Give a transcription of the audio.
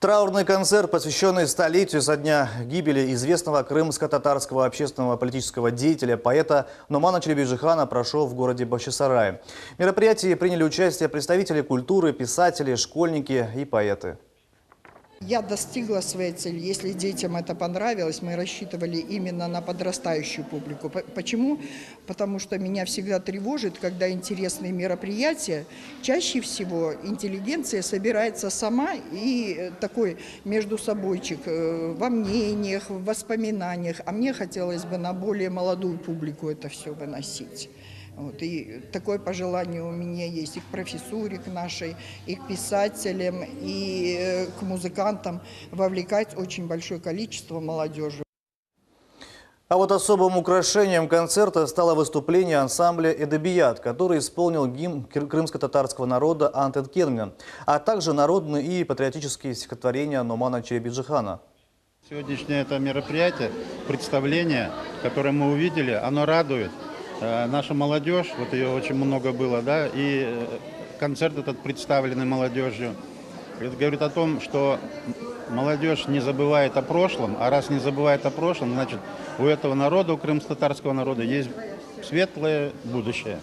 Траурный концерт, посвященный столетию со дня гибели известного крымско-татарского общественного политического деятеля, поэта Нумана Челебиджихана, прошел в городе Бахчисарае. В мероприятии приняли участие представители культуры, писатели, школьники и поэты. Я достигла своей цели. Если детям это понравилось, мы рассчитывали именно на подрастающую публику. Почему? Потому что меня всегда тревожит, когда интересные мероприятия, чаще всего интеллигенция собирается сама и такой между собойчик во мнениях, в воспоминаниях. А мне хотелось бы на более молодую публику это все выносить. Вот, и такое пожелание у меня есть и к профессуре, к нашей, и к писателям, и к музыкантам вовлекать очень большое количество молодежи. А вот особым украшением концерта стало выступление ансамбля «Эдебият», который исполнил гимн крымско-татарского народа «Антет Кермен», а также народные и патриотические стихотворения Нумана Челебиджихана. Сегодняшнее это мероприятие, представление, которое мы увидели, оно радует. Наша молодежь, вот ее очень много было, да, и концерт этот представленный молодежью. Это говорит о том, что молодежь не забывает о прошлом, а раз не забывает о прошлом, значит, у этого народа, у крымско-татарского народа есть светлое будущее.